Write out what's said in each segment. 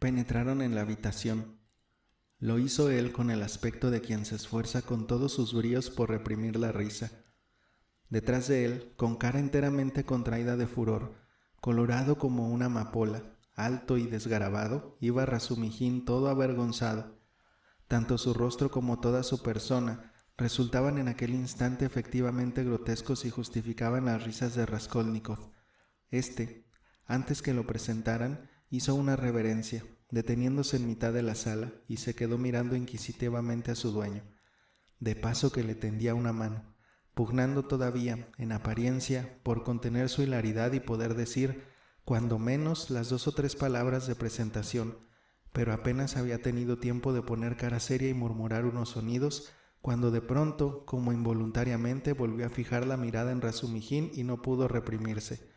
Penetraron en la habitación. Lo hizo él con el aspecto de quien se esfuerza con todos sus bríos por reprimir la risa. Detrás de él, con cara enteramente contraída de furor, colorado como una amapola, alto y desgarabado, iba Razumihin todo avergonzado. Tanto su rostro como toda su persona resultaban en aquel instante efectivamente grotescos y justificaban las risas de Raskolnikov. Antes que lo presentaran, hizo una reverencia, deteniéndose en mitad de la sala, y se quedó mirando inquisitivamente a su dueño, de paso que le tendía una mano, pugnando todavía, en apariencia, por contener su hilaridad y poder decir, cuando menos, las 2 o 3 palabras de presentación, pero apenas había tenido tiempo de poner cara seria y murmurar unos sonidos, cuando de pronto, como involuntariamente, volvió a fijar la mirada en Razumihin y no pudo reprimirse.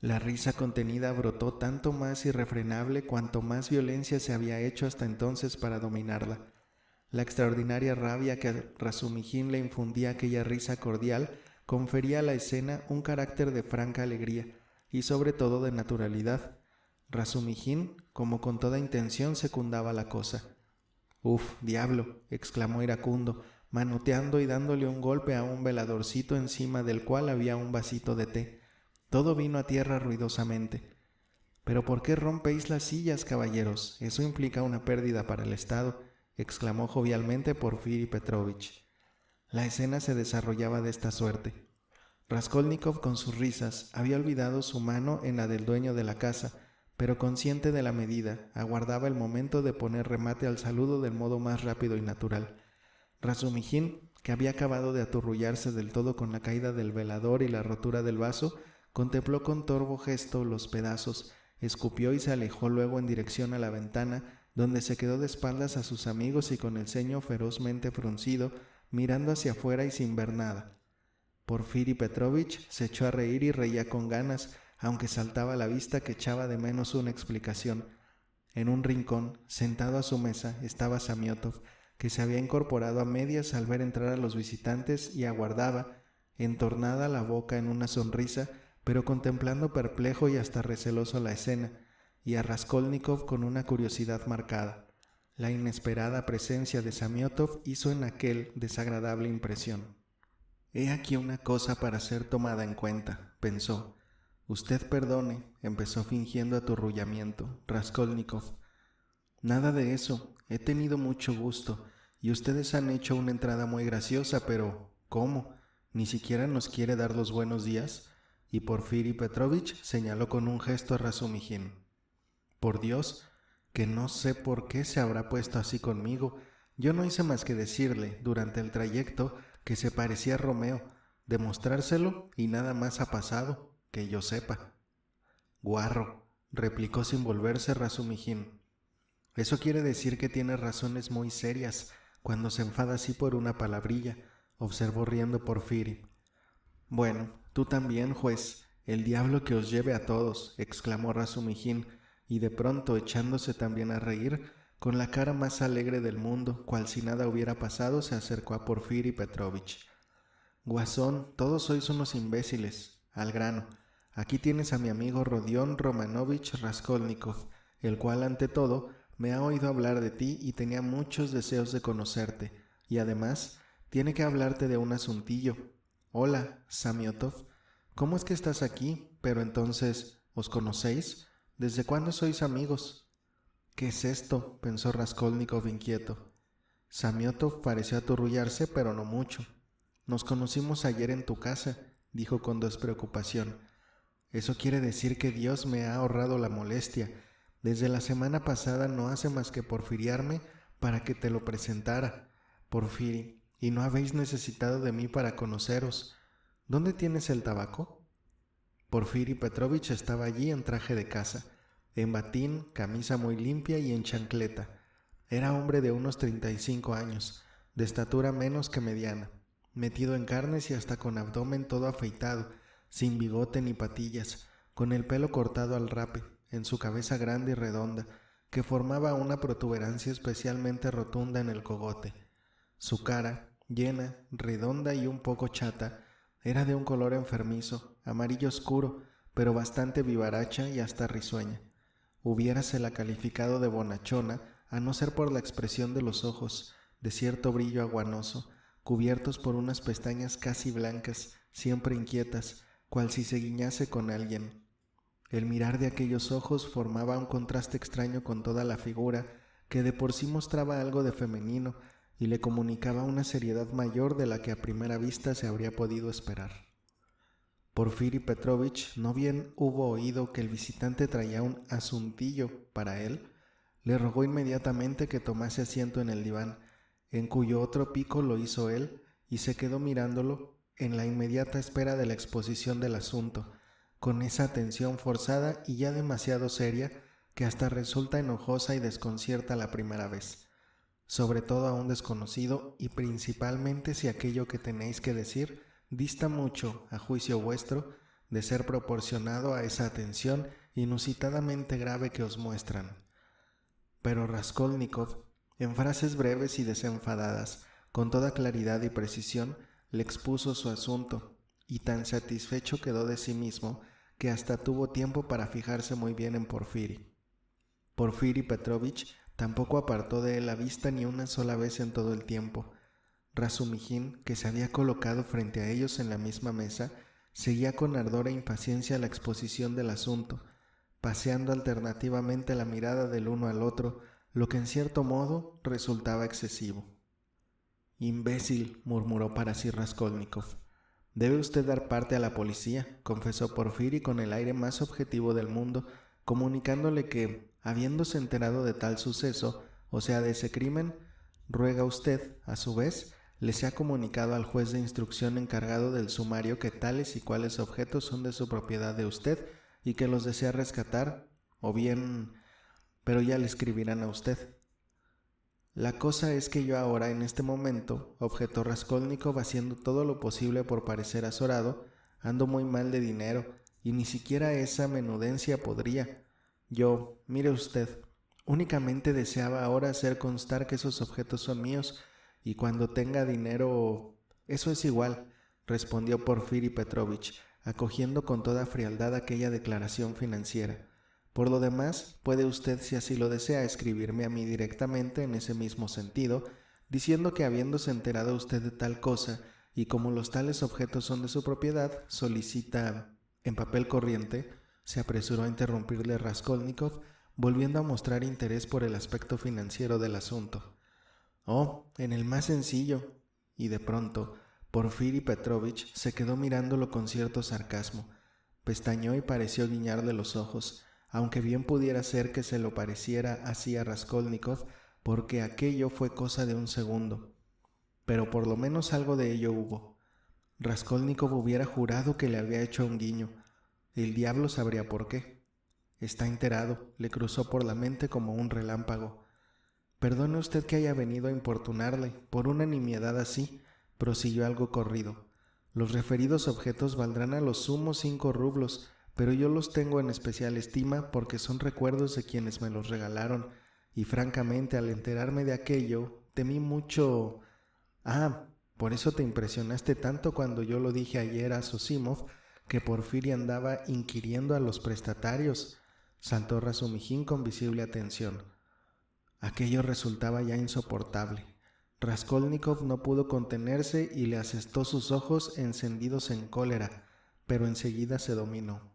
La risa contenida brotó tanto más irrefrenable cuanto más violencia se había hecho hasta entonces para dominarla. La extraordinaria rabia que a Razumihin le infundía aquella risa cordial confería a la escena un carácter de franca alegría y sobre todo de naturalidad. Razumihin, como con toda intención, secundaba la cosa. «¡Uf, diablo!», exclamó iracundo, manoteando y dándole un golpe a un veladorcito encima del cual había un vasito de té. Todo vino a tierra ruidosamente. «¿Pero por qué rompéis las sillas, caballeros? Eso implica una pérdida para el Estado», exclamó jovialmente Porfiri Petrovich. La escena se desarrollaba de esta suerte. Raskolnikov, con sus risas, había olvidado su mano en la del dueño de la casa, pero consciente de la medida, aguardaba el momento de poner remate al saludo del modo más rápido y natural. Razumihin, que había acabado de aturrullarse del todo con la caída del velador y la rotura del vaso, contempló con torvo gesto los pedazos, escupió y se alejó luego en dirección a la ventana, donde se quedó de espaldas a sus amigos y con el ceño ferozmente fruncido, mirando hacia afuera y sin ver nada. Porfiri Petrovich se echó a reír y reía con ganas, aunque saltaba a la vista que echaba de menos una explicación. En un rincón, sentado a su mesa, estaba Samiotov, que se había incorporado a medias al ver entrar a los visitantes y aguardaba, entornada la boca en una sonrisa, pero contemplando perplejo y hasta receloso la escena, y a Raskolnikov con una curiosidad marcada. La inesperada presencia de Samiotov hizo en aquel desagradable impresión. «He aquí una cosa para ser tomada en cuenta», pensó. «Usted perdone», empezó fingiendo aturrullamiento, Raskolnikov. «Nada de eso, he tenido mucho gusto, y ustedes han hecho una entrada muy graciosa, pero ¿cómo? ¿Ni siquiera nos quiere dar los buenos días?». Y Porfiri Petrovich señaló con un gesto a Razumihin. «Por Dios, que no sé por qué se habrá puesto así conmigo. Yo no hice más que decirle, durante el trayecto, que se parecía a Romeo, demostrárselo y nada más ha pasado, que yo sepa». «Guarro», replicó sin volverse Razumihin. «Eso quiere decir que tiene razones muy serias cuando se enfada así por una palabrilla», observó riendo Porfiri. «Bueno, tú también, juez, el diablo que os lleve a todos», exclamó Razumihin, y de pronto, echándose también a reír, con la cara más alegre del mundo, cual si nada hubiera pasado, se acercó a Porfiri Petrovich. «Guasón, todos sois unos imbéciles. Al grano. Aquí tienes a mi amigo Rodión Romanovich Raskolnikov, el cual, ante todo, me ha oído hablar de ti y tenía muchos deseos de conocerte, y además tiene que hablarte de un asuntillo. Hola, Samiotov, ¿cómo es que estás aquí? Pero entonces, ¿os conocéis? ¿Desde cuándo sois amigos?» «¿Qué es esto?», pensó Raskolnikov inquieto. Samiotov pareció aturrullarse, pero no mucho. «Nos conocimos ayer en tu casa», dijo con despreocupación. «Eso quiere decir que Dios me ha ahorrado la molestia. Desde la semana pasada no hace más que porfiriarme para que te lo presentara, Porfiri, y no habéis necesitado de mí para conoceros. ¿Dónde tienes el tabaco?». Porfiri Petrovich estaba allí en traje de casa, en batín, camisa muy limpia y en chancleta. Era hombre de unos 35 años, de estatura menos que mediana, metido en carnes y hasta con abdomen todo afeitado, sin bigote ni patillas, con el pelo cortado al rape, en su cabeza grande y redonda, que formaba una protuberancia especialmente rotunda en el cogote. Su cara, llena, redonda y un poco chata, era de un color enfermizo, amarillo oscuro, pero bastante vivaracha y hasta risueña. hubiérasela calificado de bonachona a no ser por la expresión de los ojos, de cierto brillo aguanoso, cubiertos por unas pestañas casi blancas, siempre inquietas, cual si se guiñase con alguien. El mirar de aquellos ojos formaba un contraste extraño con toda la figura, que de por sí mostraba algo de femenino y le comunicaba una seriedad mayor de la que a primera vista se habría podido esperar. Porfiri Petrovich, no bien hubo oído que el visitante traía un asuntillo para él, le rogó inmediatamente que tomase asiento en el diván, en cuyo otro pico lo hizo él, y se quedó mirándolo en la inmediata espera de la exposición del asunto, con esa atención forzada y ya demasiado seria que hasta resulta enojosa y desconcierta la primera vez, sobre todo a un desconocido, y principalmente si aquello que tenéis que decir dista mucho, a juicio vuestro, de ser proporcionado a esa atención inusitadamente grave que os muestran. Pero Raskolnikov, en frases breves y desenfadadas, con toda claridad y precisión, le expuso su asunto, y tan satisfecho quedó de sí mismo que hasta tuvo tiempo para fijarse muy bien en Porfiri. Porfiri Petrovich tampoco apartó de él la vista ni una sola vez en todo el tiempo. Razumihin, que se había colocado frente a ellos en la misma mesa, seguía con ardor e impaciencia la exposición del asunto, paseando alternativamente la mirada del uno al otro, lo que en cierto modo resultaba excesivo. «Imbécil», murmuró para sí Raskolnikov. «Debe usted dar parte a la policía», confesó Porfiri con el aire más objetivo del mundo, comunicándole que, habiéndose enterado de tal suceso, o sea, de ese crimen, ruega usted, a su vez, le sea comunicado al juez de instrucción encargado del sumario que tales y cuales objetos son de su propiedad de usted y que los desea rescatar, o bien, pero ya le escribirán a usted. La cosa es que yo ahora, en este momento, objetó Raskolnikov haciendo todo lo posible por parecer azorado, ando muy mal de dinero, y ni siquiera esa menudencia podría. Yo, mire usted, únicamente deseaba ahora hacer constar que esos objetos son míos, y cuando tenga dinero... Eso es igual, respondió Porfiri Petrovich, acogiendo con toda frialdad aquella declaración financiera. Por lo demás, puede usted, si así lo desea, escribirme a mí directamente en ese mismo sentido, diciendo que habiéndose enterado usted de tal cosa, y como los tales objetos son de su propiedad, solicita, en papel corriente, se apresuró a interrumpirle Raskolnikov, volviendo a mostrar interés por el aspecto financiero del asunto. Oh, en el más sencillo. Y de pronto, Porfiri Petrovich se quedó mirándolo con cierto sarcasmo, pestañeó y pareció guiñarle los ojos, aunque bien pudiera ser que se lo pareciera así a Raskolnikov, porque aquello fue cosa de un segundo. Pero por lo menos algo de ello hubo. Raskolnikov hubiera jurado que le había hecho un guiño. El diablo sabría por qué. Está enterado, le cruzó por la mente como un relámpago. Perdone usted que haya venido a importunarle, por una nimiedad así, prosiguió algo corrido. Los referidos objetos valdrán a lo sumo 5 rublos, pero yo los tengo en especial estima porque son recuerdos de quienes me los regalaron, y francamente al enterarme de aquello, temí mucho... Ah, por eso te impresionaste tanto cuando yo lo dije ayer a Zosimov, que Porfiri andaba inquiriendo a los prestatarios, saltó Razumihin con visible atención. Aquello resultaba ya insoportable. Raskolnikov no pudo contenerse y le asestó sus ojos encendidos en cólera, pero enseguida se dominó.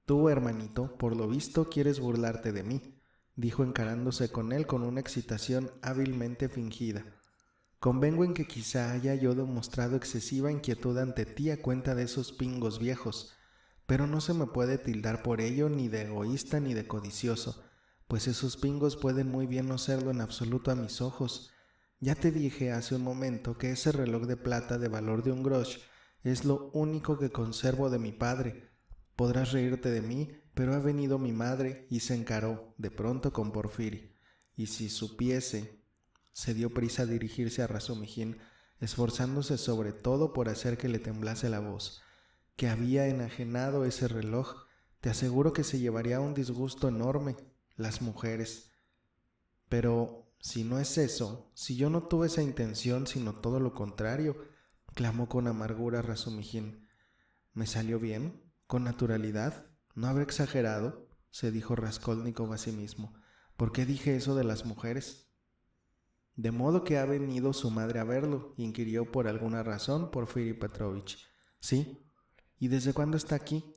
Tú, hermanito, por lo visto quieres burlarte de mí, dijo encarándose con él con una excitación hábilmente fingida. Convengo en que quizá haya yo demostrado excesiva inquietud ante ti a cuenta de esos pingos viejos, pero no se me puede tildar por ello ni de egoísta ni de codicioso, pues esos pingos pueden muy bien no serlo en absoluto a mis ojos. Ya te dije hace un momento que ese reloj de plata de valor de 1 grosch es lo único que conservo de mi padre. Podrás reírte de mí, pero ha venido mi madre y se encaró de pronto con Porfiri. Y si supiese... Se dio prisa a dirigirse a Razumihin, esforzándose sobre todo por hacer que le temblase la voz, que había enajenado ese reloj. Te aseguro que se llevaría un disgusto enorme. Las mujeres. Pero si no es eso, si yo no tuve esa intención, sino todo lo contrario, clamó con amargura Razumihin. ¿Me salió bien? ¿Con naturalidad? ¿No habré exagerado? se dijo Raskolnikov a sí mismo. ¿Por qué dije eso de las mujeres? ¿De modo que ha venido su madre a verlo?, inquirió por alguna razón Porfiri Petrovich. Sí. ¿Y desde cuándo está aquí?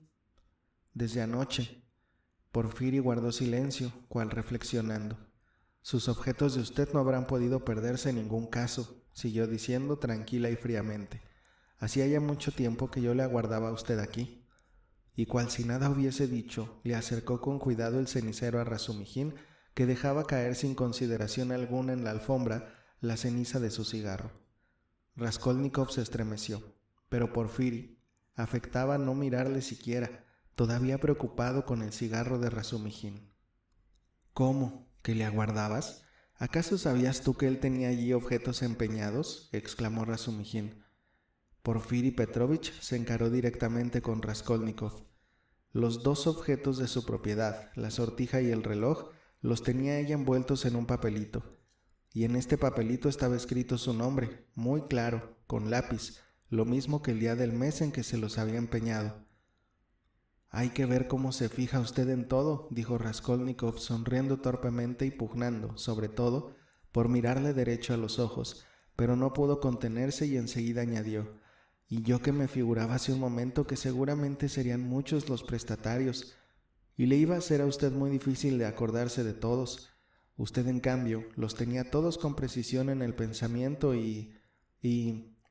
Desde anoche. Porfiri guardó silencio, cual reflexionando. Sus objetos de usted no habrán podido perderse en ningún caso, siguió diciendo tranquila y fríamente. Hacía ya mucho tiempo que yo le aguardaba a usted aquí. Y cual si nada hubiese dicho, le acercó con cuidado el cenicero a Razumihin, que dejaba caer sin consideración alguna en la alfombra la ceniza de su cigarro. Raskolnikov se estremeció, pero Porfiri afectaba no mirarle siquiera, todavía preocupado con el cigarro de Razumihin. ¿Cómo? ¿Que le aguardabas? ¿Acaso sabías tú que él tenía allí objetos empeñados?, exclamó Razumihin. Porfiri Petrovich se encaró directamente con Raskolnikov. Los dos objetos de su propiedad, la sortija y el reloj, los tenía ella envueltos en un papelito, y en este papelito estaba escrito su nombre, muy claro, con lápiz, lo mismo que el día del mes en que se los había empeñado. Hay que ver cómo se fija usted en todo, dijo Raskolnikov, sonriendo torpemente y pugnando, sobre todo, por mirarle derecho a los ojos, pero no pudo contenerse y enseguida añadió: y yo que me figuraba hace un momento que seguramente serían muchos los prestatarios, y le iba a ser a usted muy difícil de acordarse de todos. Usted, en cambio, los tenía todos con precisión en el pensamiento y...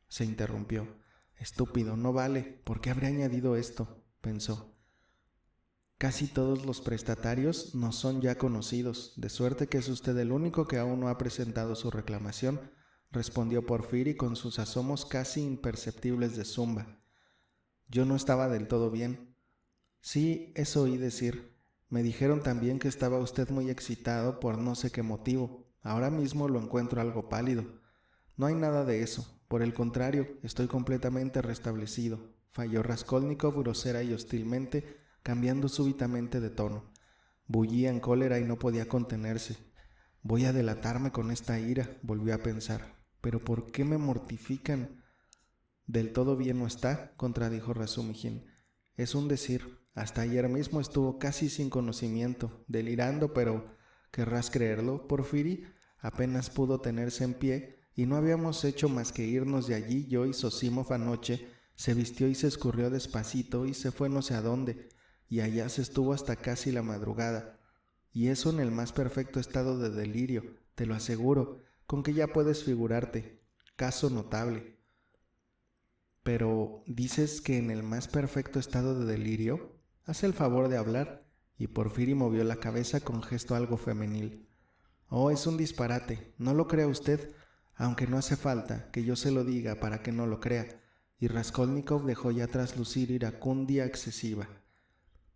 se interrumpió. Estúpido, no vale. ¿Por qué habré añadido esto?, pensó. Casi todos los prestatarios nos son ya conocidos, de suerte que es usted el único que aún no ha presentado su reclamación, respondió Porfiri con sus asomos casi imperceptibles de zumba. Yo no estaba del todo bien. Sí, eso oí decir. Me dijeron también que estaba usted muy excitado por no sé qué motivo. Ahora mismo lo encuentro algo pálido. No hay nada de eso. Por el contrario, estoy completamente restablecido, falló Raskolnikov grosera y hostilmente, cambiando súbitamente de tono. Bullía en cólera y no podía contenerse. Voy a delatarme con esta ira, volvió a pensar. ¿Pero por qué me mortifican? Del todo bien no está, contradijo Razumihin. Es un decir. Hasta ayer mismo estuvo casi sin conocimiento, delirando, pero ¿querrás creerlo, Porfiri? Apenas pudo tenerse en pie, y no habíamos hecho más que irnos de allí yo y Zosimov anoche. Se vistió y se escurrió despacito y se fue no sé a dónde, y allá se estuvo hasta casi la madrugada. Y eso en el más perfecto estado de delirio, te lo aseguro, con que ya puedes figurarte. Caso notable. Pero, ¿dices que en el más perfecto estado de delirio? Haz el favor de hablar. Y Porfiri movió la cabeza con gesto algo femenil. Oh, es un disparate, no lo crea usted, aunque no hace falta que yo se lo diga para que no lo crea. Y Raskolnikov dejó ya traslucir iracundia excesiva.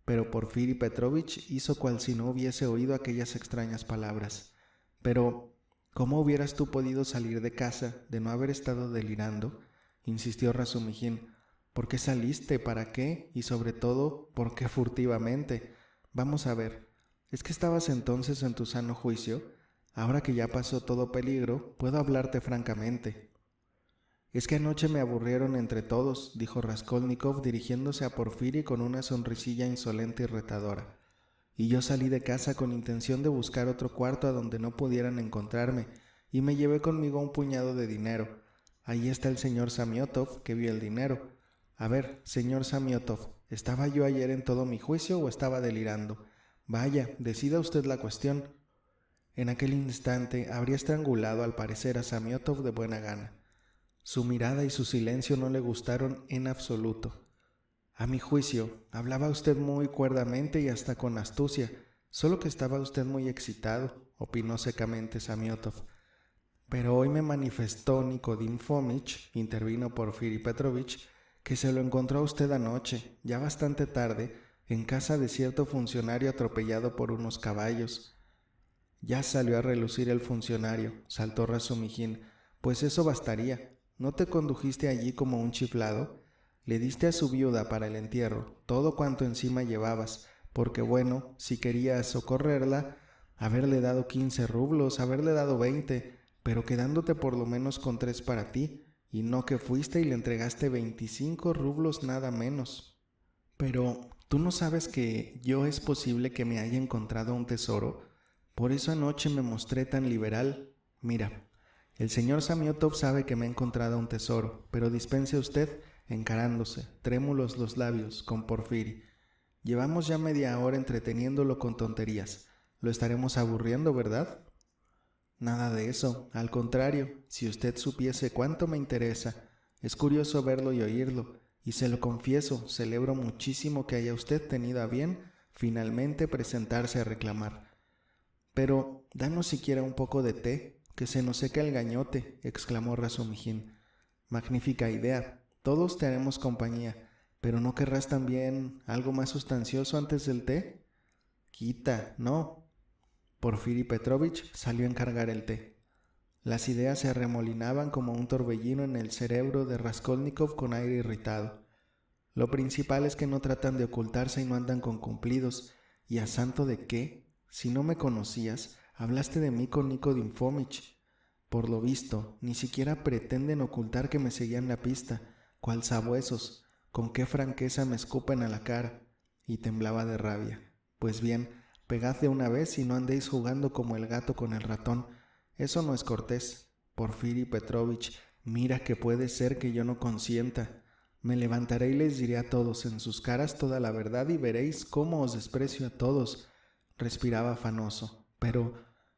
Pero Porfiri Petrovich hizo cual si no hubiese oído aquellas extrañas palabras. Pero, ¿cómo hubieras tú podido salir de casa de no haber estado delirando?, insistió Razumihin. ¿Por qué saliste? ¿Para qué? Y sobre todo, ¿por qué furtivamente? Vamos a ver, ¿es que estabas entonces en tu sano juicio? Ahora que ya pasó todo peligro, puedo hablarte francamente. Es que anoche me aburrieron entre todos, dijo Raskolnikov dirigiéndose a Porfiri con una sonrisilla insolente y retadora. Y yo salí de casa con intención de buscar otro cuarto a donde no pudieran encontrarme, y me llevé conmigo un puñado de dinero. Ahí está el señor Samiotov, que vio el dinero. A ver, señor Samiotov, ¿estaba yo ayer en todo mi juicio o estaba delirando? Vaya, decida usted la cuestión. En aquel instante habría estrangulado al parecer a Samiotov de buena gana. Su mirada y su silencio no le gustaron en absoluto. A mi juicio, hablaba usted muy cuerdamente y hasta con astucia, solo que estaba usted muy excitado, opinó secamente Samiotov. Pero hoy me manifestó Nikodim Fomich, intervino Porfiri Petrovich, que se lo encontró a usted anoche, ya bastante tarde, en casa de cierto funcionario atropellado por unos caballos. Ya salió a relucir el funcionario, saltó Razumihin, pues eso bastaría. ¿No te condujiste allí como un chiflado? Le diste a su viuda para el entierro todo cuanto encima llevabas, porque bueno, si querías socorrerla, haberle dado 15 rublos, haberle dado 20, pero quedándote por lo menos con 3 para ti, y no que fuiste y le entregaste 25 rublos nada menos. Pero, ¿Tú no sabes que yo es posible que me haya encontrado un tesoro? Por eso anoche me mostré tan liberal. Mira, el señor Samiotov sabe que me he encontrado un tesoro, pero dispense usted, encarándose, trémulos los labios, con Porfiri. Llevamos ya media hora entreteniéndolo con tonterías. Lo estaremos aburriendo, ¿verdad? Nada de eso, al contrario, si usted supiese cuánto me interesa, es curioso verlo y oírlo, y se lo confieso, celebro muchísimo que haya usted tenido a bien finalmente presentarse a reclamar. Pero, danos siquiera un poco de té, que se nos seca el gañote, exclamó Razumihin. Magnífica idea, todos te haremos compañía, pero ¿no querrás también algo más sustancioso antes del té? Quita, no. Porfiri Petrovich salió a encargar el té. Las ideas se arremolinaban como un torbellino en el cerebro de Raskolnikov con aire irritado. Lo principal es que no tratan de ocultarse y no andan con cumplidos. ¿Y a santo de qué? Si no me conocías, hablaste de mí con Nikodym Fomitch. Por lo visto, ni siquiera pretenden ocultar que me seguían la pista, cual sabuesos, con qué franqueza me escupen a la cara. Y temblaba de rabia. Pues bien, pegad de una vez y no andéis jugando como el gato con el ratón. Eso no es cortés. Porfiri Petrovich, mira que puede ser que yo no consienta. Me levantaré y les diré a todos en sus caras toda la verdad y veréis cómo os desprecio a todos. Respiraba afanoso. Pero,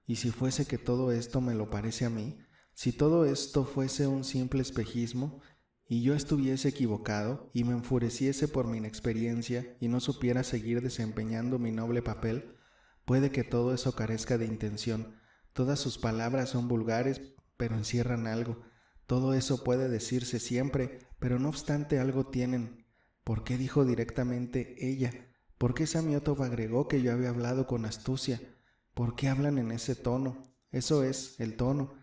¿y si fuese que todo esto me lo parece a mí? Si todo esto fuese un simple espejismo, y yo estuviese equivocado, y me enfureciese por mi inexperiencia, y no supiera seguir desempeñando mi noble papel, puede que todo eso carezca de intención. Todas sus palabras son vulgares, pero encierran algo. Todo eso puede decirse siempre, pero no obstante algo tienen. ¿Por qué dijo directamente ella? ¿Por qué Samiotov agregó que yo había hablado con astucia? ¿Por qué hablan en ese tono? Eso es, el tono.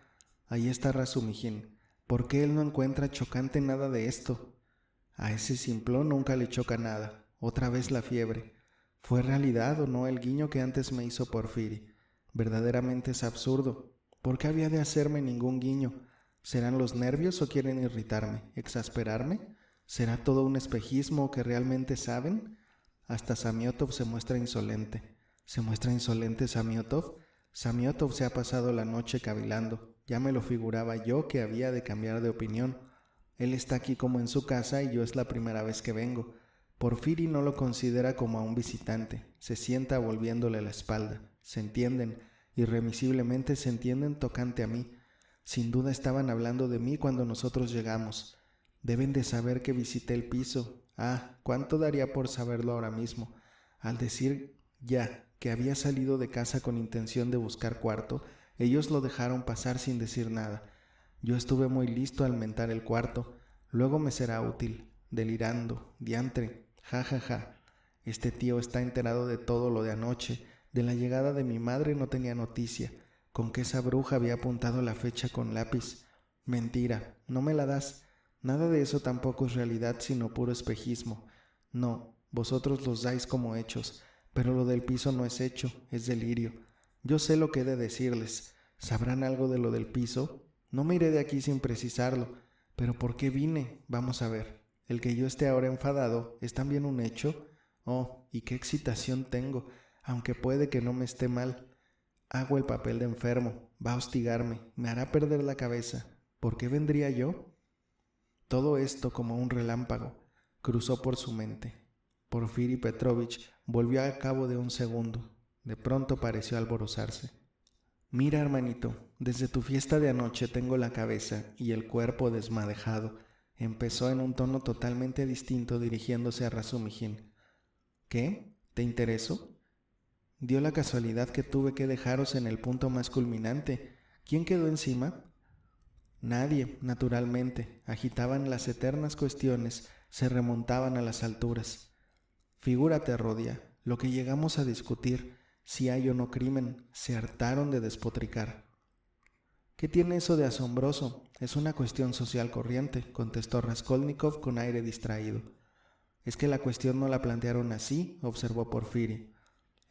Ahí está Razumihin. ¿Por qué él no encuentra chocante nada de esto? A ese simplón nunca le choca nada. Otra vez la fiebre. ¿Fue realidad o no el guiño que antes me hizo Porfiri? Verdaderamente es absurdo. ¿Por qué había de hacerme ningún guiño? ¿Serán los nervios o quieren irritarme, exasperarme? ¿Será todo un espejismo que realmente saben? Hasta Samiotov se muestra insolente. ¿Se muestra insolente Samiotov? Samiotov se ha pasado la noche cavilando. Ya me lo figuraba yo que había de cambiar de opinión. Él está aquí como en su casa y yo es la primera vez que vengo. Porfiri no lo considera como a un visitante. Se sienta volviéndole la espalda. Se entienden, irremisiblemente se entienden tocante a mí. Sin duda estaban hablando de mí cuando nosotros llegamos. Deben de saber que visité el piso. Ah, cuánto daría por saberlo ahora mismo. Al decir ya que había salido de casa con intención de buscar cuarto, ellos lo dejaron pasar sin decir nada. Yo estuve muy listo al mentar el cuarto. Luego me será útil. Delirando, diantre, ja, ja, ja. Este tío está enterado de todo lo de anoche. De la llegada de mi madre no tenía noticia. Con que esa bruja había apuntado la fecha con lápiz. Mentira, no me la das. Nada de eso tampoco es realidad, sino puro espejismo. No, vosotros los dais como hechos, pero lo del piso no es hecho, es delirio. Yo sé lo que he de decirles. ¿Sabrán algo de lo del piso? No me iré de aquí sin precisarlo. ¿Pero por qué vine? Vamos a ver. ¿El que yo esté ahora enfadado es también un hecho? Oh, y qué excitación tengo, aunque puede que no me esté mal. Hago el papel de enfermo, va a hostigarme, me hará perder la cabeza. ¿Por qué vendría yo? Todo esto, como un relámpago, cruzó por su mente. Porfiri Petrovich volvió al cabo de un segundo. De pronto pareció alborozarse. Mira, hermanito, desde tu fiesta de anoche tengo la cabeza y el cuerpo desmadejado. Empezó en un tono totalmente distinto dirigiéndose a Razumihin. ¿Qué? ¿Te intereso? Dio la casualidad que tuve que dejaros en el punto más culminante. ¿Quién quedó encima? Nadie, naturalmente. Agitaban las eternas cuestiones, se remontaban a las alturas. Figúrate, Rodia, lo que llegamos a discutir, si hay o no crimen, se hartaron de despotricar. ¿Qué tiene eso de asombroso? Es una cuestión social corriente, contestó Raskolnikov con aire distraído. Es que la cuestión no la plantearon así, observó Porfiri.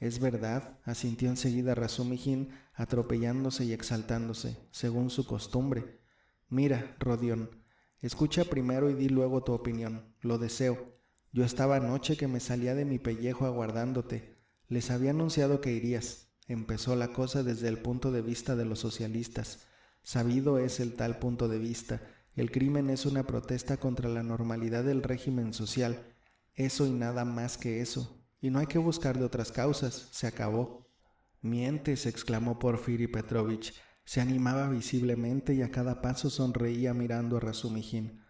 Es verdad, asintió enseguida Razumihin, atropellándose y exaltándose, según su costumbre. Mira, Rodión, escucha primero y di luego tu opinión, lo deseo. Yo estaba anoche que me salía de mi pellejo aguardándote. Les había anunciado que irías. Empezó la cosa desde el punto de vista de los socialistas. Sabido es el tal punto de vista. El crimen es una protesta contra la normalidad del régimen social. Eso y nada más que eso. Y no hay que buscarle otras causas. Se acabó. Mientes, exclamó Porfiri Petrovich. Se animaba visiblemente y a cada paso sonreía mirando a Razumihin.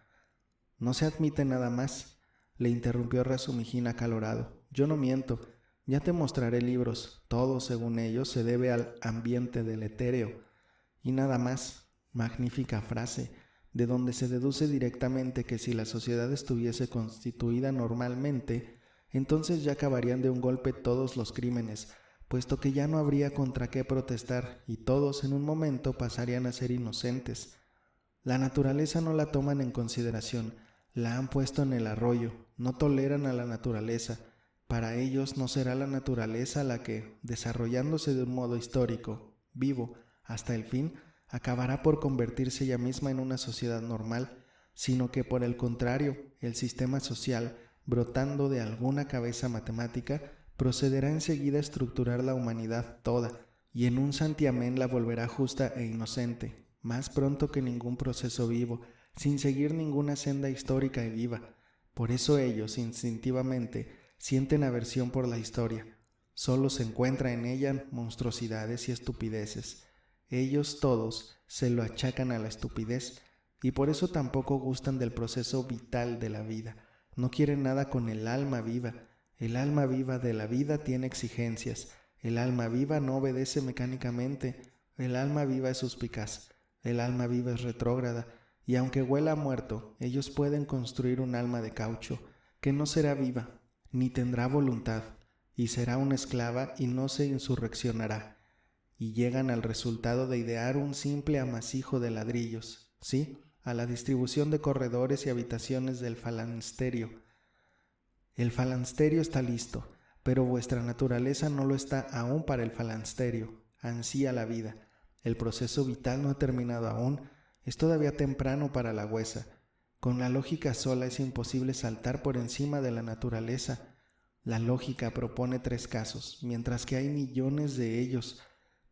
No se admite nada más, le interrumpió Razumihin acalorado. Yo no miento. Ya te mostraré libros. Todo, según ellos, se debe al ambiente del etéreo. Y nada más. Magnífica frase, de donde se deduce directamente que si la sociedad estuviese constituida normalmente, entonces ya acabarían de un golpe todos los crímenes, puesto que ya no habría contra qué protestar y todos en un momento pasarían a ser inocentes. La naturaleza no la toman en consideración, la han puesto en el arroyo, no toleran a la naturaleza. Para ellos no será la naturaleza la que, desarrollándose de un modo histórico, vivo, hasta el fin, acabará por convertirse ella misma en una sociedad normal, sino que por el contrario, el sistema social, brotando de alguna cabeza matemática, procederá enseguida a estructurar la humanidad toda, y en un santiamén la volverá justa e inocente, más pronto que ningún proceso vivo, sin seguir ninguna senda histórica y viva. Por eso ellos, instintivamente, sienten aversión por la historia. Solo se encuentra en ella monstruosidades y estupideces. Ellos todos se lo achacan a la estupidez, y por eso tampoco gustan del proceso vital de la vida. No quieren nada con el alma viva. El alma viva de la vida tiene exigencias. El alma viva no obedece mecánicamente. El alma viva es suspicaz. El alma viva es retrógrada. Y aunque huela a muerto, ellos pueden construir un alma de caucho, que no será viva, ni tendrá voluntad, y será una esclava y no se insurreccionará. Y llegan al resultado de idear un simple amasijo de ladrillos, ¿sí?, a la distribución de corredores y habitaciones del falansterio. El falansterio está listo, pero vuestra naturaleza no lo está aún para el falansterio. Ansía la vida. El proceso vital no ha terminado aún. Es todavía temprano para la huesa. Con la lógica sola es imposible saltar por encima de la naturaleza. La lógica propone 3 casos, mientras que hay millones de ellos.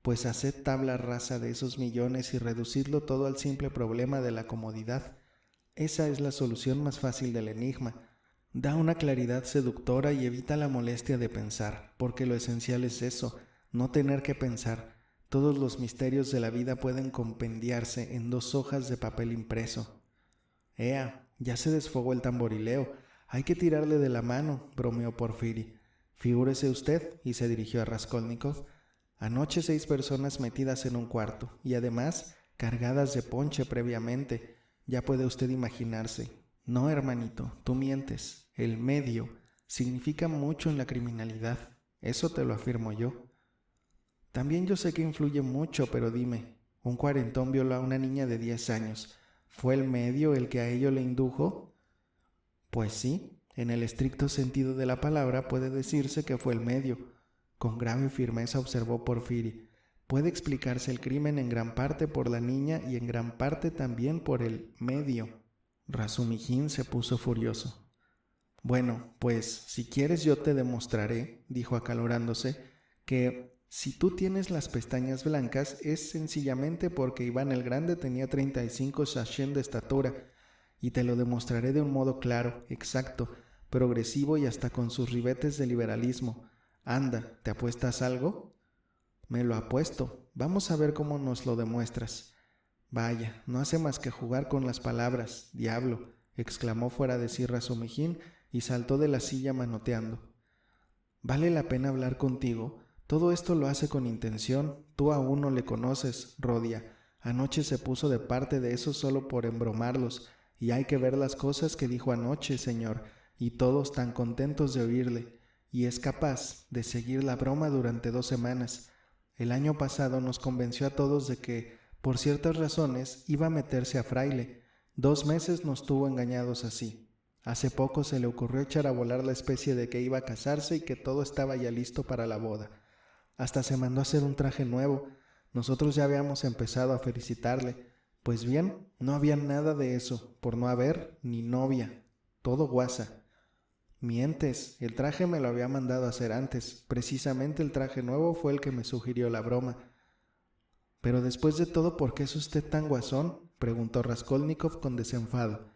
Pues haced tabla rasa de esos millones y reducidlo todo al simple problema de la comodidad. Esa es la solución más fácil del enigma. Da una claridad seductora y evita la molestia de pensar, porque lo esencial es eso, no tener que pensar. Todos los misterios de la vida pueden compendiarse en 2 hojas de papel impreso. ¡Ea! Ya se desfogó el tamborileo. Hay que tirarle de la mano, bromeó Porfiri. Figúrese usted, y se dirigió a Raskolnikov. Anoche 6 personas metidas en un cuarto, y además cargadas de ponche previamente. Ya puede usted imaginarse. No, hermanito, tú mientes. El medio significa mucho en la criminalidad. Eso te lo afirmo yo. También yo sé que influye mucho, pero dime, un cuarentón violó a una niña de 10 años. ¿Fue el medio el que a ello le indujo? Pues sí, en el estricto sentido de la palabra puede decirse que fue el medio. Con grave firmeza observó Porfiri. Puede explicarse el crimen en gran parte por la niña y en gran parte también por el medio. Razumihin se puso furioso. Bueno, pues si quieres yo te demostraré, dijo acalorándose, que si tú tienes las pestañas blancas es sencillamente porque Iván el Grande tenía 35 sachem de estatura, y te lo demostraré de un modo claro, exacto, progresivo y hasta con sus ribetes de liberalismo. Anda, ¿te apuestas algo? Me lo apuesto. Vamos a ver cómo nos lo demuestras. Vaya, no hace más que jugar con las palabras, diablo, exclamó fuera de sí Razumihin y saltó de la silla manoteando. ¿Vale la pena hablar contigo? Todo esto lo hace con intención. Tú aún no le conoces, Rodia. Anoche se puso de parte de eso solo por embromarlos, y hay que ver las cosas que dijo anoche, señor, y todos tan contentos de oírle. Y es capaz de seguir la broma durante 2 semanas. El año pasado nos convenció a todos de que, por ciertas razones, iba a meterse a fraile. 2 meses nos tuvo engañados así. Hace poco se le ocurrió echar a volar la especie de que iba a casarse y que todo estaba ya listo para la boda. Hasta se mandó a hacer un traje nuevo. Nosotros ya habíamos empezado a felicitarle. Pues bien, no había nada de eso, por no haber ni novia. Todo guasa. Mientes, el traje me lo había mandado hacer antes. Precisamente el traje nuevo fue el que me sugirió la broma. Pero después de todo, ¿por qué es usted tan guasón?, preguntó Raskolnikov con desenfado.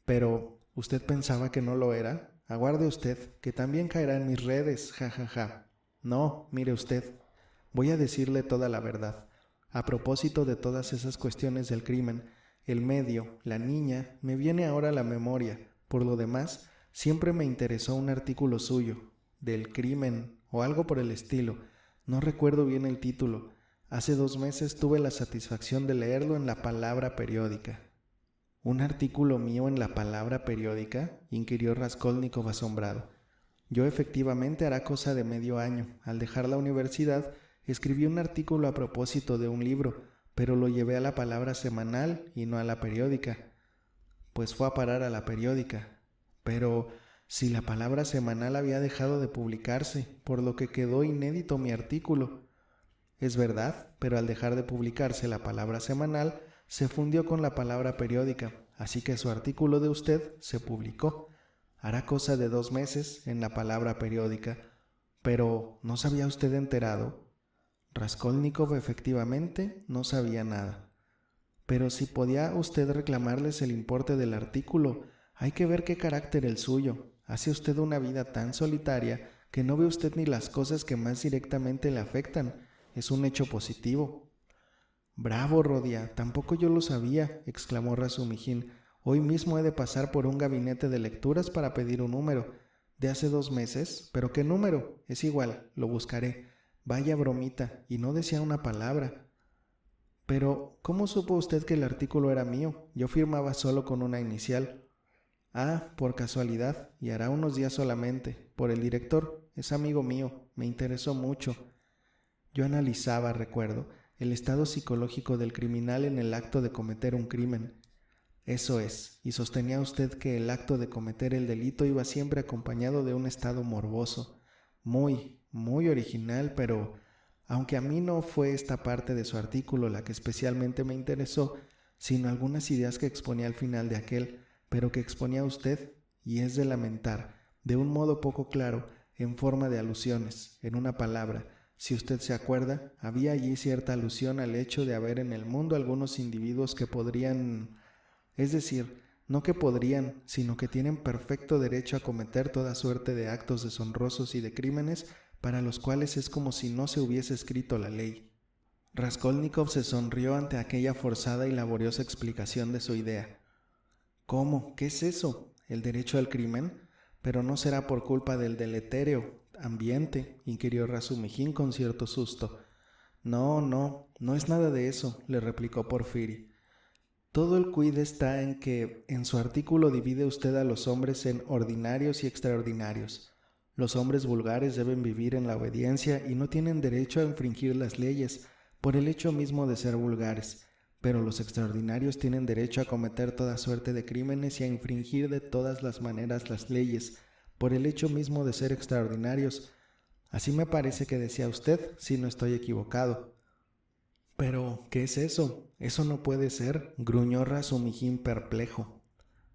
Pero, ¿usted pensaba que no lo era? Aguarde usted, que también caerá en mis redes, ja. No, mire usted, voy a decirle toda la verdad. A propósito de todas esas cuestiones del crimen, el medio, la niña, me viene ahora a la memoria. Por lo demás, siempre me interesó un artículo suyo, del crimen o algo por el estilo. No recuerdo bien el título. Hace 2 meses tuve la satisfacción de leerlo en La Palabra Periódica. ¿Un artículo mío en La Palabra Periódica?, inquirió Raskolnikov asombrado. Yo efectivamente hará cosa de medio año, al dejar la universidad, escribí un artículo a propósito de un libro, pero lo llevé a La Palabra Semanal y no a La Periódica. Pues fue a parar a La Periódica. Pero si La Palabra Semanal había dejado de publicarse, por lo que quedó inédito mi artículo. Es verdad, pero al dejar de publicarse La Palabra Semanal, se fundió con La Palabra Periódica, así que su artículo de usted se publicó. Hará cosa de 2 meses en La Palabra Periódica. Pero, ¿no se había usted enterado? Raskolnikov efectivamente no sabía nada. Pero si podía usted reclamarles el importe del artículo, hay que ver qué carácter el suyo. Hace usted una vida tan solitaria que no ve usted ni las cosas que más directamente le afectan. Es un hecho positivo. Bravo, Rodia, tampoco yo lo sabía, exclamó Razumijin. Hoy mismo he de pasar por un gabinete de lecturas para pedir un número. ¿De hace 2 meses? ¿Pero qué número? Es igual, lo buscaré. Vaya bromita, y no decía una palabra. Pero, ¿cómo supo usted que el artículo era mío? Yo firmaba solo con una inicial. Ah, por casualidad, y hará unos días solamente. Por el director, es amigo mío, me interesó mucho. Yo analizaba, recuerdo, el estado psicológico del criminal en el acto de cometer un crimen. Eso es, y sostenía usted que el acto de cometer el delito iba siempre acompañado de un estado morboso. Muy original, pero aunque a mí no fue esta parte de su artículo la que especialmente me interesó, sino algunas ideas que exponía al final de aquel, pero que exponía usted, y es de lamentar, de un modo poco claro, en forma de alusiones, en una palabra. Si usted se acuerda, había allí cierta alusión al hecho de haber en el mundo algunos individuos que podrían, es decir, no que podrían, sino que tienen perfecto derecho a cometer toda suerte de actos deshonrosos y de crímenes para los cuales es como si no se hubiese escrito la ley. Raskolnikov se sonrió ante aquella forzada y laboriosa explicación de su idea. ¿Cómo? ¿Qué es eso? ¿El derecho al crimen? Pero no será por culpa del deletéreo ambiente, inquirió Razumijin con cierto susto. No es nada de eso, le replicó Porfiri. Todo el quid está en que en su artículo divide usted a los hombres en ordinarios y extraordinarios. Los hombres vulgares deben vivir en la obediencia y no tienen derecho a infringir las leyes por el hecho mismo de ser vulgares, pero los extraordinarios tienen derecho a cometer toda suerte de crímenes y a infringir de todas las maneras las leyes, por el hecho mismo de ser extraordinarios. Así me parece que decía usted, si no estoy equivocado. Pero, ¿qué es eso? Eso no puede ser, gruñó Razumijin perplejo.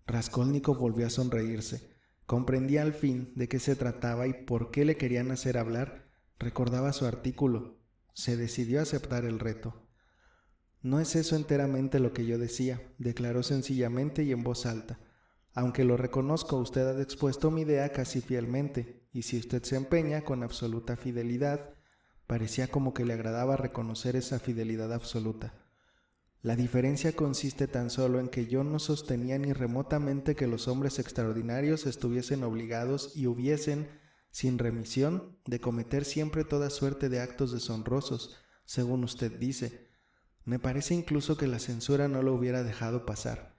Raskolnikov volvió a sonreírse. Comprendía al fin de qué se trataba y por qué le querían hacer hablar. Recordaba su artículo. Se decidió a aceptar el reto. No es eso enteramente lo que yo decía, declaró sencillamente y en voz alta. Aunque lo reconozco, usted ha expuesto mi idea casi fielmente, y si usted se empeña con absoluta fidelidad, parecía como que le agradaba reconocer esa fidelidad absoluta. La diferencia consiste tan solo en que yo no sostenía ni remotamente que los hombres extraordinarios estuviesen obligados y hubiesen, sin remisión, de cometer siempre toda suerte de actos deshonrosos, según usted dice. Me parece incluso que la censura no lo hubiera dejado pasar.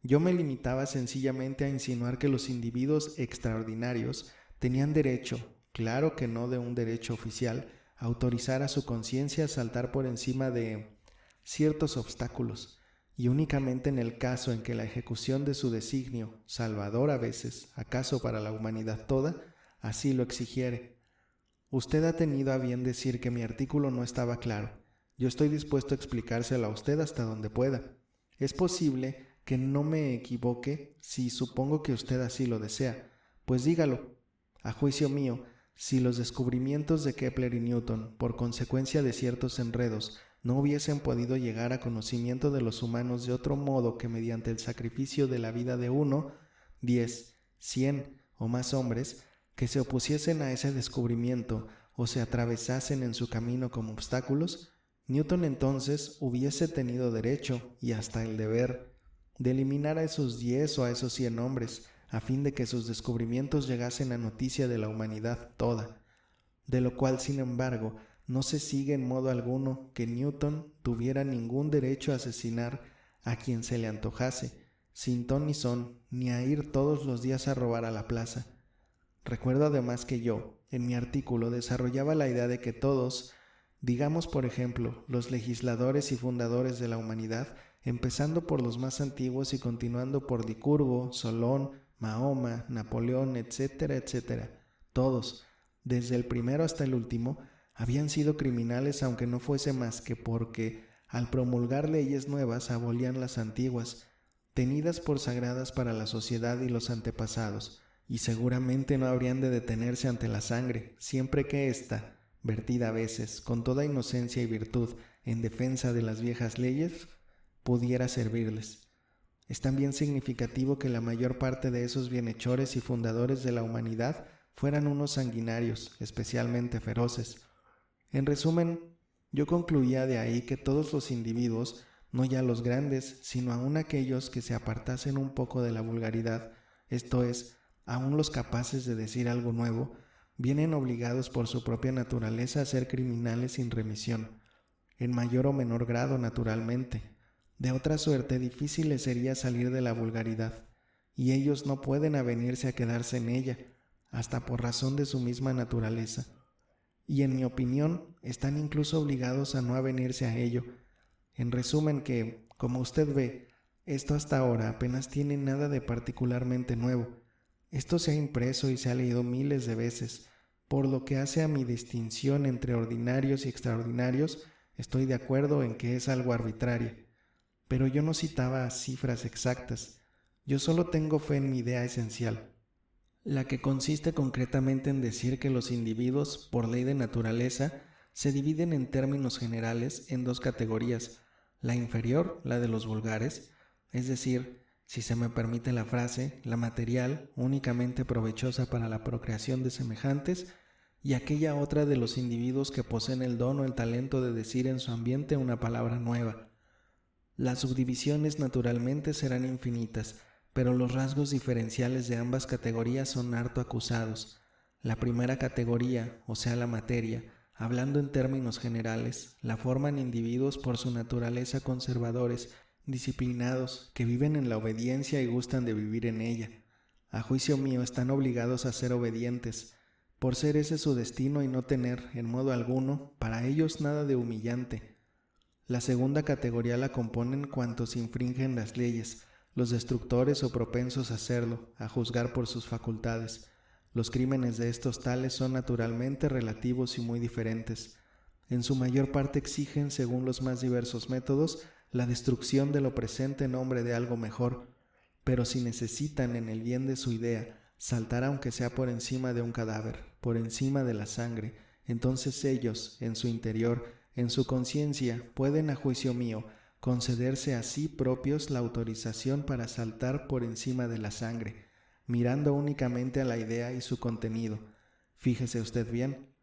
Yo me limitaba sencillamente a insinuar que los individuos extraordinarios tenían derecho, claro que no de un derecho oficial, a autorizar a su conciencia a saltar por encima de ciertos obstáculos, y únicamente en el caso en que la ejecución de su designio, salvador a veces, acaso para la humanidad toda, así lo exigiere. Usted ha tenido a bien decir que mi artículo no estaba claro. Yo estoy dispuesto a explicárselo a usted hasta donde pueda. Es posible que no me equivoque si supongo que usted así lo desea, Pues dígalo. A juicio mío, si los descubrimientos de Kepler y Newton, por consecuencia de ciertos enredos, no hubiesen podido llegar a conocimiento de los humanos de otro modo que mediante el sacrificio de la vida de 1, 10, 100 o más hombres, que se opusiesen a ese descubrimiento o se atravesasen en su camino como obstáculos, Newton entonces hubiese tenido derecho, y hasta el deber, de eliminar a esos 10 o a esos 100 hombres, a fin de que sus descubrimientos llegasen a noticia de la humanidad toda, de lo cual, sin embargo, no se sigue en modo alguno que Newton tuviera ningún derecho a asesinar a quien se le antojase, sin ton ni son, ni a ir todos los días a robar a la plaza. Recuerdo además que yo, en mi artículo, desarrollaba la idea de que todos, digamos por ejemplo, los legisladores y fundadores de la humanidad, empezando por los más antiguos y continuando por Licurgo, Solón, Mahoma, Napoleón, etcétera, etcétera, todos, desde el primero hasta el último, habían sido criminales, aunque no fuese más que porque, al promulgar leyes nuevas, abolían las antiguas, tenidas por sagradas para la sociedad y los antepasados, y seguramente no habrían de detenerse ante la sangre, siempre que ésta, vertida a veces, con toda inocencia y virtud, en defensa de las viejas leyes, pudiera servirles. Es también significativo que la mayor parte de esos bienhechores y fundadores de la humanidad fueran unos sanguinarios, especialmente feroces. En resumen, yo concluía de ahí que todos los individuos, no ya los grandes, sino aun aquellos que se apartasen un poco de la vulgaridad, esto es, aun los capaces de decir algo nuevo, vienen obligados por su propia naturaleza a ser criminales sin remisión, en mayor o menor grado naturalmente. De otra suerte, difícil les sería salir de la vulgaridad, y ellos no pueden avenirse a quedarse en ella, hasta por razón de su misma naturaleza. Y en mi opinión, están incluso obligados a no avenirse a ello. En resumen que, como usted ve, esto hasta ahora apenas tiene nada de particularmente nuevo. Esto se ha impreso y se ha leído miles de veces. Por lo que hace a mi distinción entre ordinarios y extraordinarios, estoy de acuerdo en que es algo arbitraria. Pero yo no citaba cifras exactas. Yo solo tengo fe en mi idea esencial, la que consiste concretamente en decir que los individuos, por ley de naturaleza, se dividen en términos generales en dos categorías, la inferior, la de los vulgares, es decir, si se me permite la frase, la material, únicamente provechosa para la procreación de semejantes, y aquella otra de los individuos que poseen el don o el talento de decir en su ambiente una palabra nueva. Las subdivisiones naturalmente serán infinitas, pero los rasgos diferenciales de ambas categorías son harto acusados. La primera categoría, o sea la materia, hablando en términos generales, la forman individuos por su naturaleza conservadores, disciplinados, que viven en la obediencia y gustan de vivir en ella. A juicio mío están obligados a ser obedientes, por ser ese su destino y no tener, en modo alguno, para ellos nada de humillante. La segunda categoría la componen cuantos infringen las leyes, los destructores o propensos a hacerlo, a juzgar por sus facultades. Los crímenes de estos tales son naturalmente relativos y muy diferentes. En su mayor parte exigen, según los más diversos métodos, la destrucción de lo presente en nombre de algo mejor, pero si necesitan, en el bien de su idea, saltar aunque sea por encima de un cadáver, por encima de la sangre, entonces ellos, en su interior, en su conciencia, pueden, a juicio mío, concederse a sí propios la autorización para saltar por encima de la sangre, mirando únicamente a la idea y su contenido. Fíjese usted bien.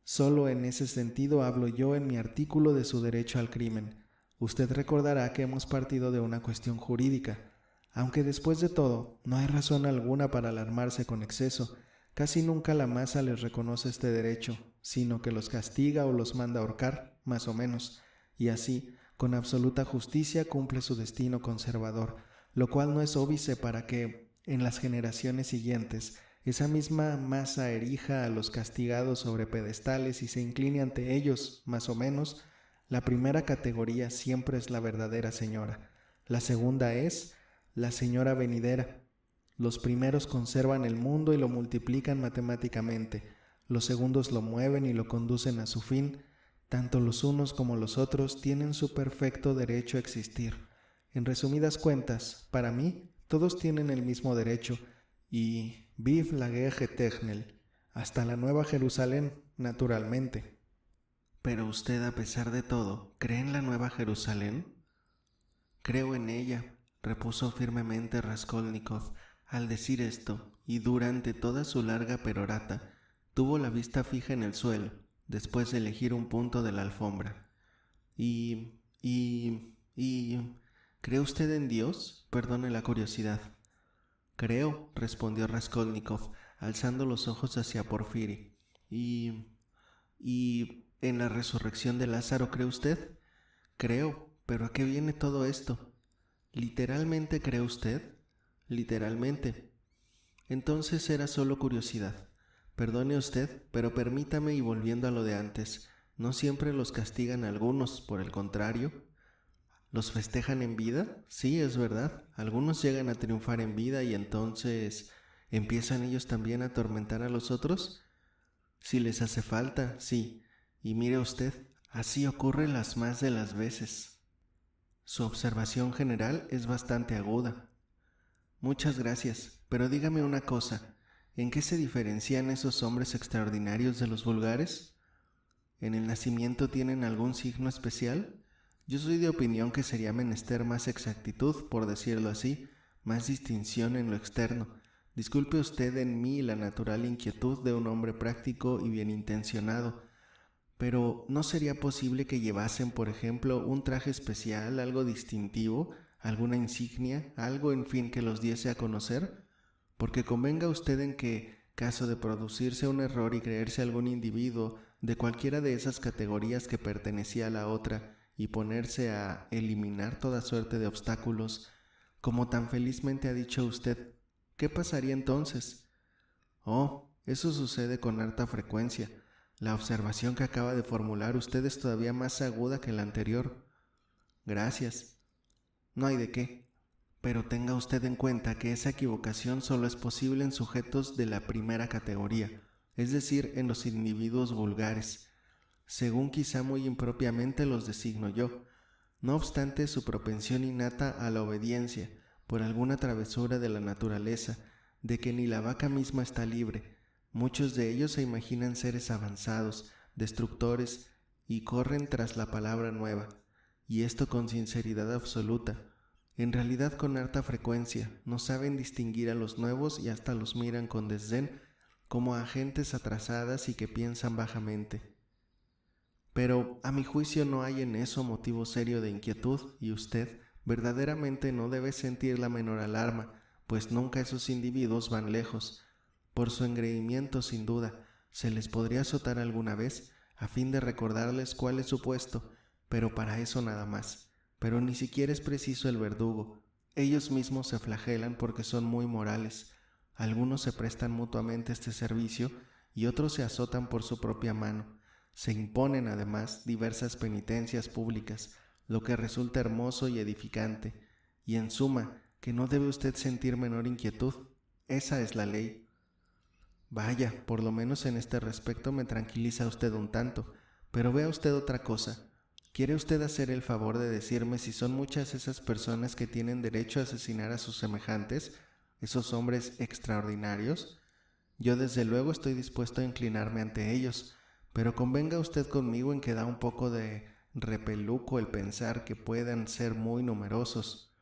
Solo en ese sentido hablo yo en mi artículo de su derecho al crimen. Usted recordará que hemos partido de una cuestión jurídica, aunque después de todo no hay razón alguna para alarmarse con exceso. Casi nunca la masa les reconoce este derecho, sino que los castiga o los manda ahorcar, más o menos, y así, con absoluta justicia cumple su destino conservador, lo cual no es óbice para que, en las generaciones siguientes, esa misma masa erija a los castigados sobre pedestales y se incline ante ellos, más o menos. La primera categoría siempre es la verdadera señora, la segunda es la señora venidera. Los primeros conservan el mundo y lo multiplican matemáticamente, los segundos lo mueven y lo conducen a su fin. Tanto los unos como los otros tienen su perfecto derecho a existir. En resumidas cuentas, para mí, todos tienen el mismo derecho y, Vive la guerra eternel, hasta la Nueva Jerusalén, naturalmente. Pero usted, a pesar de todo, ¿cree en la Nueva Jerusalén? Creo en ella, repuso firmemente Raskolnikov al decir esto, y durante toda su larga perorata tuvo la vista fija en el suelo, después de elegir un punto de la alfombra. ¿Cree usted en Dios? Perdone la curiosidad. Creo, respondió Raskolnikov, alzando los ojos hacia Porfiri. ¿Y en la resurrección de Lázaro cree usted? Creo, pero ¿a qué viene todo esto? ¿Literalmente cree usted? Literalmente. Entonces era solo curiosidad. Perdone usted, pero permítame, y volviendo a lo de antes, ¿no siempre los castigan a algunos, por el contrario? ¿Los festejan en vida? Sí, es verdad. Algunos llegan a triunfar en vida y entonces ¿empiezan ellos también a atormentar a los otros? Si les hace falta, sí. Y mire usted, así ocurre las más de las veces. Su observación general es bastante aguda. Muchas gracias, pero dígame una cosa, ¿en qué se diferencian esos hombres extraordinarios de los vulgares? ¿En el nacimiento tienen algún signo especial? Yo soy de opinión que sería menester más exactitud, por decirlo así, más distinción en lo externo. Disculpe usted en mí la natural inquietud de un hombre práctico y bien intencionado, pero ¿no sería posible que llevasen, por ejemplo, un traje especial, algo distintivo, alguna insignia, algo, en fin, que los diese a conocer? Porque convenga usted en que, caso de producirse un error y creerse algún individuo de cualquiera de esas categorías que pertenecía a la otra y ponerse a eliminar toda suerte de obstáculos, como tan felizmente ha dicho usted, ¿qué pasaría entonces? Oh, eso sucede con harta frecuencia. La observación que acaba de formular usted es todavía más aguda que la anterior. Gracias. No hay de qué. Pero tenga usted en cuenta que esa equivocación solo es posible en sujetos de la primera categoría, es decir, en los individuos vulgares, según quizá muy impropiamente los designo yo. No obstante, su propensión innata a la obediencia, por alguna travesura de la naturaleza, de que ni la vaca misma está libre, muchos de ellos se imaginan seres avanzados, destructores, y corren tras la palabra nueva, y esto con sinceridad absoluta. En realidad, con harta frecuencia, no saben distinguir a los nuevos y hasta los miran con desdén como a gentes atrasadas y que piensan bajamente. Pero a mi juicio no hay en eso motivo serio de inquietud, y usted verdaderamente no debe sentir la menor alarma, pues nunca esos individuos van lejos. Por su engreimiento, sin duda, se les podría azotar alguna vez, a fin de recordarles cuál es su puesto, pero para eso nada más. Pero ni siquiera es preciso el verdugo. Ellos mismos se flagelan porque son muy morales. Algunos se prestan mutuamente este servicio y otros se azotan por su propia mano. Se imponen además diversas penitencias públicas, lo que resulta hermoso y edificante. Y en suma, que no debe usted sentir menor inquietud. Esa es la ley. Vaya, por lo menos en este respecto me tranquiliza usted un tanto. Pero vea usted otra cosa. ¿Quiere usted hacer el favor de decirme si son muchas esas personas que tienen derecho a asesinar a sus semejantes, esos hombres extraordinarios? Yo desde luego estoy dispuesto a inclinarme ante ellos, pero convenga usted conmigo en que da un poco de repeluco el pensar que puedan ser muy numerosos.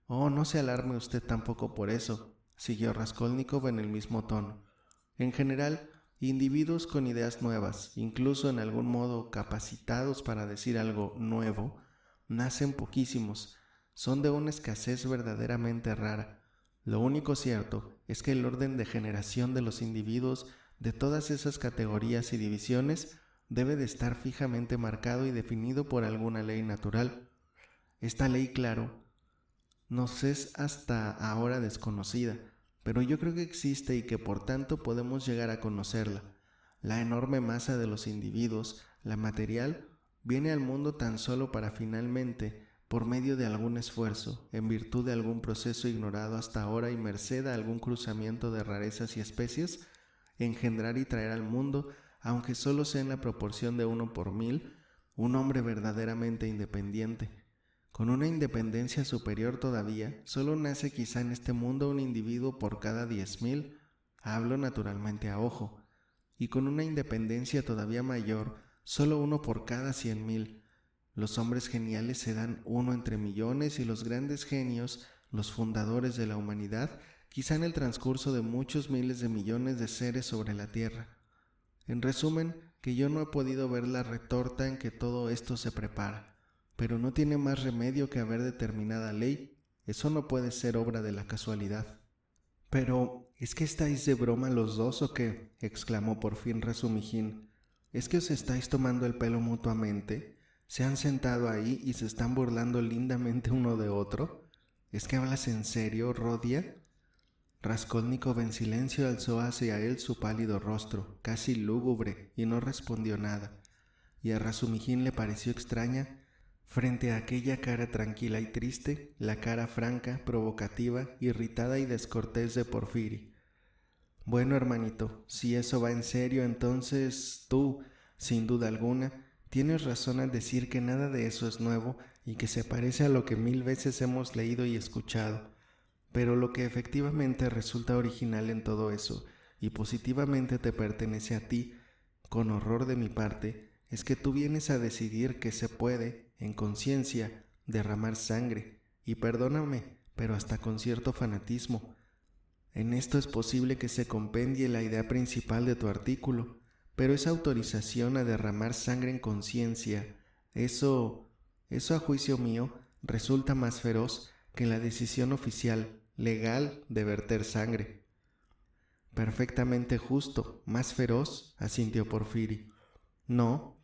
Oh, no se alarme usted tampoco por eso, siguió Raskolnikov en el mismo tono. En general, individuos con ideas nuevas, incluso en algún modo capacitados para decir algo nuevo, nacen poquísimos, son de una escasez verdaderamente rara. Lo único cierto es que el orden de generación de los individuos de todas esas categorías y divisiones debe de estar fijamente marcado y definido por alguna ley natural. Esta ley, claro, nos es hasta ahora desconocida, pero yo creo que existe y que por tanto podemos llegar a conocerla. La enorme masa de los individuos, la material, viene al mundo tan solo para finalmente, por medio de algún esfuerzo, en virtud de algún proceso ignorado hasta ahora y merced a algún cruzamiento de rarezas y especies, engendrar y traer al mundo, aunque solo sea en la proporción de 1 por 1000, un hombre verdaderamente independiente. Con una independencia superior todavía, solo nace quizá en este mundo un individuo por cada 10.000, Hablo naturalmente a ojo, y con una independencia todavía mayor, solo uno por cada 100,000. Los hombres geniales se dan uno entre millones y los grandes genios, los fundadores de la humanidad, quizá en el transcurso de muchos miles de millones de seres sobre la Tierra. En resumen, que yo no he podido ver la retorta en que todo esto se prepara, pero no tiene más remedio que haber determinada ley. Eso no puede ser obra de la casualidad. Pero, ¿es que estáis de broma los dos o qué? Exclamó por fin Razumihin. ¿Es que os estáis tomando el pelo mutuamente? ¿Se han sentado ahí y se están burlando lindamente uno de otro? ¿Es que hablas en serio, Rodia? Raskolnikov en silencio alzó hacia él su pálido rostro, casi lúgubre, y no respondió nada. Y a Razumihin le pareció extraña, frente a aquella cara tranquila y triste, la cara franca, provocativa, irritada y descortés de Porfiri. Bueno, hermanito, si eso va en serio, entonces tú, sin duda alguna, tienes razón al decir que nada de eso es nuevo y que se parece a lo que 1000 veces hemos leído y escuchado. Pero lo que efectivamente resulta original en todo eso, y positivamente te pertenece a ti, con horror de mi parte, es que tú vienes a decidir que se puede, en conciencia, derramar sangre, y perdóname, pero hasta con cierto fanatismo. En esto es posible que se compendie la idea principal de tu artículo, pero esa autorización a derramar sangre en conciencia, eso a juicio mío, resulta más feroz que la decisión oficial, legal, de verter sangre. Perfectamente justo, más feroz, asintió Porfiri. No,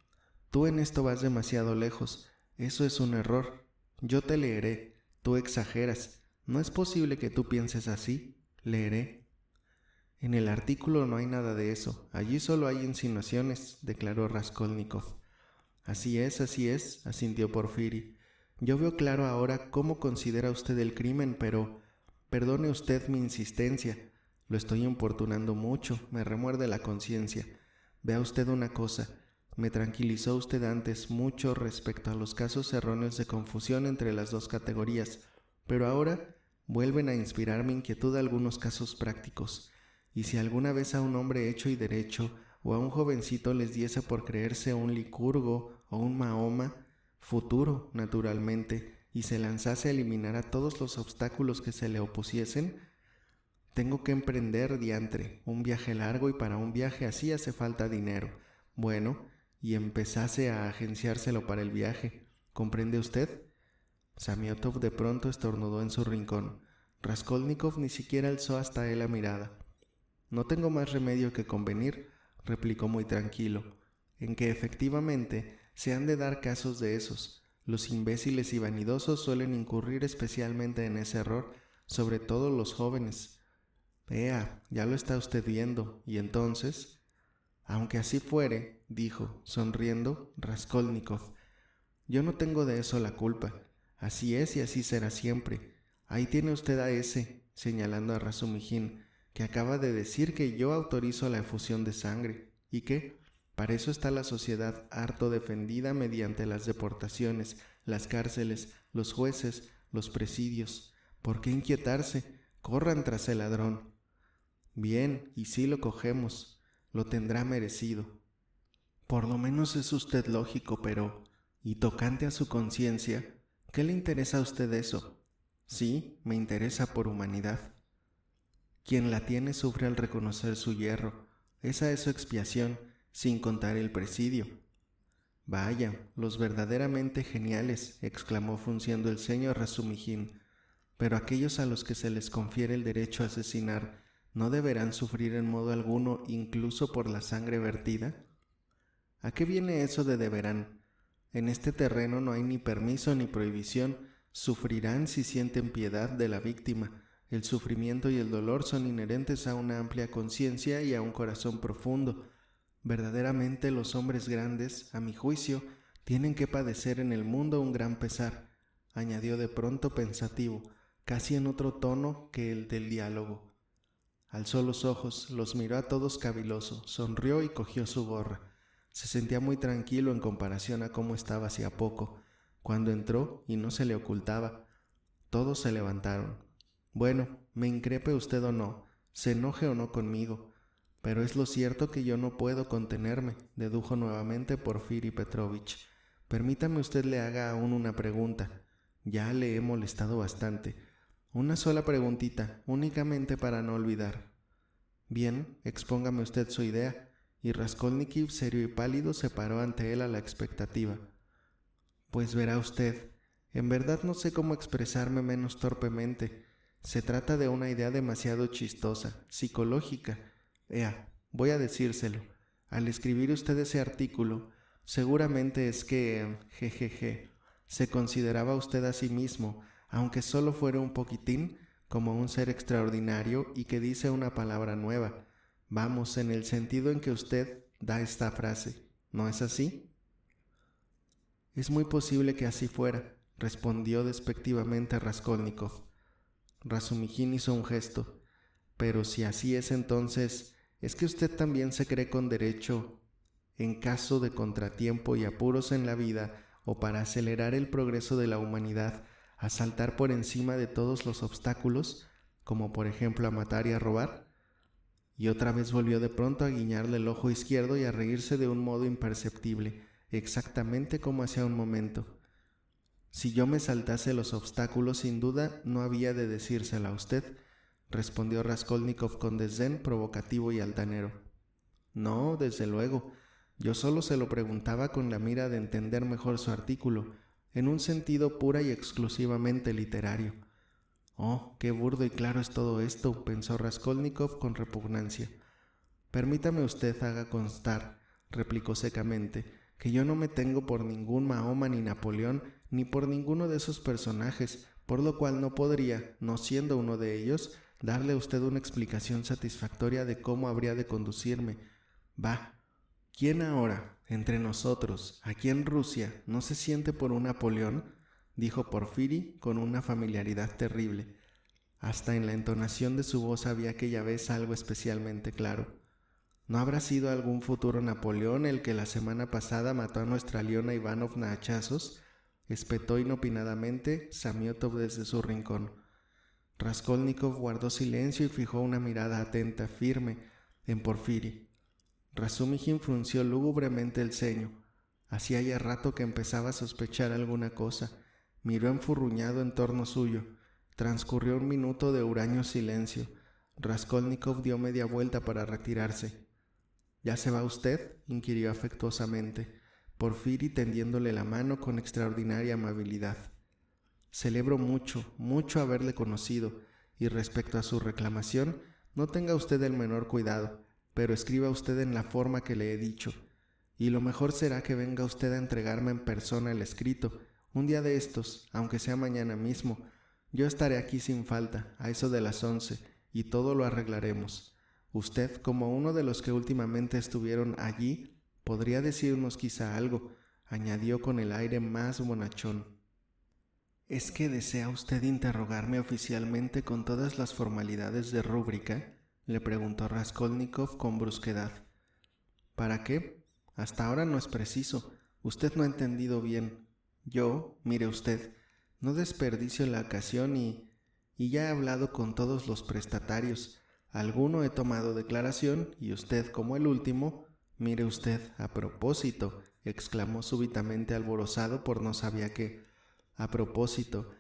tú en esto vas demasiado lejos, eso es un error. Yo te leeré, tú exageras, no es posible que tú pienses así, leeré. En el artículo no hay nada de eso, allí solo hay insinuaciones, declaró Raskolnikov. Así es, asintió Porfiri. Yo veo claro ahora cómo considera usted el crimen, pero perdone usted mi insistencia. Lo estoy importunando mucho, me remuerde la conciencia. Vea usted una cosa, me tranquilizó usted antes mucho respecto a los casos erróneos de confusión entre las dos categorías, pero ahora vuelven a inspirarme inquietud algunos casos prácticos. Y si alguna vez a un hombre hecho y derecho o a un jovencito les diese por creerse un Licurgo o un Mahoma, futuro, naturalmente, y se lanzase a eliminar a todos los obstáculos que se le opusiesen, tengo que emprender, diantre, un viaje largo y para un viaje así hace falta dinero. Bueno, y empezase a agenciárselo para el viaje. ¿Comprende usted? Samiotov de pronto estornudó en su rincón. Raskolnikov ni siquiera alzó hasta él la mirada. No tengo más remedio que convenir, replicó muy tranquilo, en que efectivamente se han de dar casos de esos. Los imbéciles y vanidosos suelen incurrir especialmente en ese error, sobre todo los jóvenes. Ea, ya lo está usted viendo, y entonces... Aunque así fuere, dijo, sonriendo, Raskolnikov, yo no tengo de eso la culpa. Así es y así será siempre. Ahí tiene usted a ese, señalando a Razumihin, que acaba de decir que yo autorizo la efusión de sangre, y que, para eso está la sociedad harto defendida mediante las deportaciones, las cárceles, los jueces, los presidios. ¿Por qué inquietarse? Corran tras el ladrón. Bien, y si lo cogemos, lo tendrá merecido. Por lo menos es usted lógico, pero, y tocante a su conciencia, ¿qué le interesa a usted eso? Sí, me interesa por humanidad. Quien la tiene sufre al reconocer su hierro. Esa es su expiación, sin contar el presidio. Vaya, los verdaderamente geniales, exclamó frunciendo el ceño Razumihin. Pero aquellos a los que se les confiere el derecho a asesinar, ¿no deberán sufrir en modo alguno incluso por la sangre vertida? ¿A qué viene eso de deberán? En este terreno no hay ni permiso ni prohibición. Sufrirán si sienten piedad de la víctima. El sufrimiento y el dolor son inherentes a una amplia conciencia y a un corazón profundo. Verdaderamente los hombres grandes, a mi juicio, tienen que padecer en el mundo un gran pesar, añadió de pronto pensativo, casi en otro tono que el del diálogo. Alzó los ojos, los miró a todos caviloso, sonrió y cogió su gorra. Se sentía muy tranquilo en comparación a cómo estaba hacía poco, cuando entró y no se le ocultaba. Todos se levantaron. Bueno, me increpe usted o no, se enoje o no conmigo, pero es lo cierto que yo no puedo contenerme, dedujo nuevamente Porfiri Petrovich. Permítame usted le haga aún una pregunta. Ya le he molestado bastante. Una sola preguntita, únicamente para no olvidar. Bien, expóngame usted su idea. Y Raskolnikov, serio y pálido, se paró ante él a la expectativa. Pues verá usted, en verdad no sé cómo expresarme menos torpemente. Se trata de una idea demasiado chistosa, psicológica. Voy a decírselo. Al escribir usted ese artículo, seguramente es que, jejeje, se consideraba usted a sí mismo, aunque solo fuera un poquitín, como un ser extraordinario y que dice una palabra nueva. Vamos, en el sentido en que usted da esta frase. ¿No es así? Es muy posible que así fuera, respondió despectivamente Raskolnikov. Razumijin hizo un gesto. Pero si así es, entonces, ¿es que usted también se cree con derecho, en caso de contratiempo y apuros en la vida, o para acelerar el progreso de la humanidad, a saltar por encima de todos los obstáculos, como por ejemplo a matar y a robar? Y otra vez volvió de pronto a guiñarle el ojo izquierdo y a reírse de un modo imperceptible, exactamente como hacía un momento. Si yo me saltase los obstáculos, sin duda no había de decírsela a usted, respondió Raskolnikov con desdén provocativo y altanero. No, desde luego. Yo solo se lo preguntaba con la mira de entender mejor su artículo, en un sentido pura y exclusivamente literario. Oh, qué burdo y claro es todo esto, pensó Raskolnikov con repugnancia. Permítame usted haga constar, replicó secamente, que yo no me tengo por ningún Mahoma ni Napoleón, ni por ninguno de esos personajes, por lo cual no podría, no siendo uno de ellos, darle a usted una explicación satisfactoria de cómo habría de conducirme. Bah, ¿quién ahora, entre nosotros, aquí en Rusia, no se siente por un Napoleón?, dijo Porfiri con una familiaridad terrible. Hasta en la entonación de su voz había aquella vez algo especialmente claro. ¿No habrá sido algún futuro Napoleón el que la semana pasada mató a nuestra Aliona Ivanovna a hachazos?, espetó inopinadamente Samiotov desde su rincón. Raskolnikov guardó silencio y fijó una mirada atenta, firme, en Porfiri. Razumijin frunció lúgubremente el ceño. Hacía ya rato que empezaba a sospechar alguna cosa. Miró enfurruñado en torno suyo. Transcurrió un minuto de huraño silencio. Raskolnikov dio media vuelta para retirarse. ¿Ya se va usted?, inquirió afectuosamente, Porfiri tendiéndole la mano con extraordinaria amabilidad. Celebro mucho, mucho haberle conocido, y respecto a su reclamación, no tenga usted el menor cuidado, pero escriba usted en la forma que le he dicho, y lo mejor será que venga usted a entregarme en persona el escrito, un día de estos, aunque sea mañana mismo. Yo estaré aquí sin falta, a eso de las 11, y todo lo arreglaremos. Usted, como uno de los que últimamente estuvieron allí, podría decirnos quizá algo, añadió con el aire más bonachón. ¿Es que desea usted interrogarme oficialmente con todas las formalidades de rúbrica?, le preguntó Raskolnikov con brusquedad. ¿Para qué? Hasta ahora no es preciso. Usted no ha entendido bien. Yo, mire usted, no desperdicio la ocasión y ya he hablado con todos los prestatarios. Alguno he tomado declaración y usted, como el último, mire usted, a propósito, exclamó súbitamente alborozado por no sabía qué. A propósito,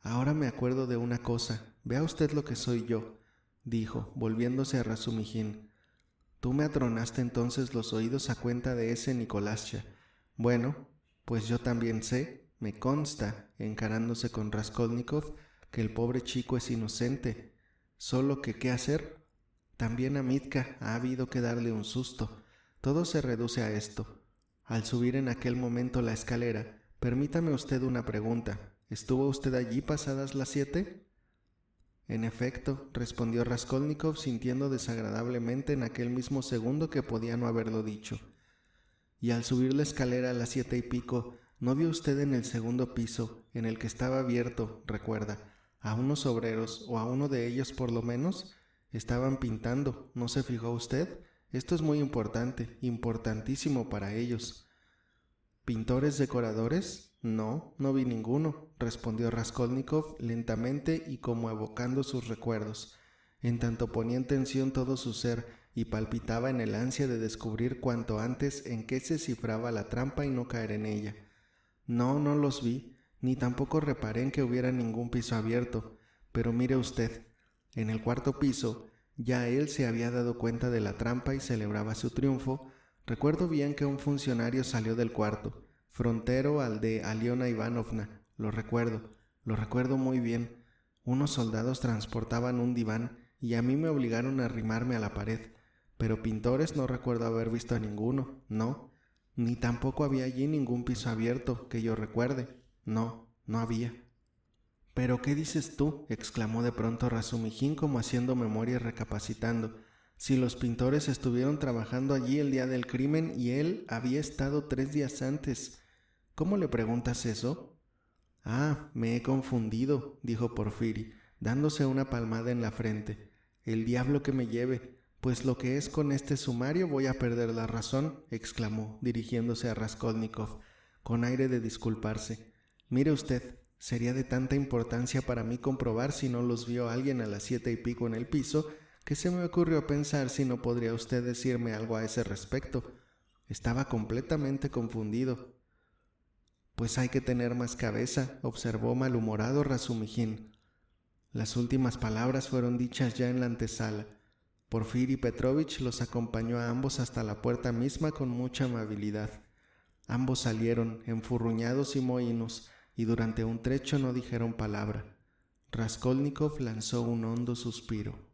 ahora me acuerdo de una cosa. Vea usted lo que soy yo, dijo, volviéndose a Razumijin. Tú me atronaste entonces los oídos a cuenta de ese Nikolascha. Bueno, pues yo también sé, me consta, encarándose con Raskolnikov, que el pobre chico es inocente. Solo que, ¿qué hacer? También a Mitka ha habido que darle un susto. Todo se reduce a esto. Al subir en aquel momento la escalera, permítame usted una pregunta. ¿Estuvo usted allí pasadas las 7? En efecto, respondió Raskolnikov sintiendo desagradablemente en aquel mismo segundo que podía no haberlo dicho. Y al subir la escalera a las 7:15, ¿no vio usted en el segundo piso, en el que estaba abierto, recuerda, a unos obreros, o a uno de ellos por lo menos? Estaban pintando, ¿no se fijó usted? Esto es muy importante, importantísimo para ellos. ¿Pintores decoradores? No, no vi ninguno, respondió Raskolnikov lentamente y como evocando sus recuerdos. en tanto ponía en tensión todo su ser y palpitaba en el ansia de descubrir cuanto antes en qué se cifraba la trampa y no caer en ella. No los vi, ni tampoco reparé en que hubiera ningún piso abierto, pero mire usted, en el cuarto piso ya él se había dado cuenta de la trampa y celebraba su triunfo. Recuerdo bien que un funcionario salió del cuarto, frontero al de Aliona Ivanovna, lo recuerdo muy bien. Unos soldados transportaban un diván y a mí me obligaron a arrimarme a la pared, pero pintores no recuerdo haber visto a ninguno, no, ni tampoco había allí ningún piso abierto, que yo recuerde, no había. «¿Pero qué dices tú?», exclamó de pronto Razumihin como haciendo memoria y recapacitando. «Si los pintores estuvieron trabajando allí el día del crimen y él había estado 3 días antes. ¿Cómo le preguntas eso?». «Ah, me he confundido», dijo Porfiri, dándose una palmada en la frente. «El diablo que me lleve, pues lo que es con este sumario voy a perder la razón», exclamó, dirigiéndose a Raskolnikov, con aire de disculparse. «Mire usted, sería de tanta importancia para mí comprobar si no los vio alguien a las 7:15 en el piso, que se me ocurrió pensar si no podría usted decirme algo a ese respecto. Estaba completamente confundido». «Pues hay que tener más cabeza», observó malhumorado Razumihin. Las últimas palabras fueron dichas ya en la antesala. Porfiri Petrovich los acompañó a ambos hasta la puerta misma con mucha amabilidad. Ambos salieron, enfurruñados y mohínos, y durante un trecho no dijeron palabra. Raskolnikov lanzó un hondo suspiro.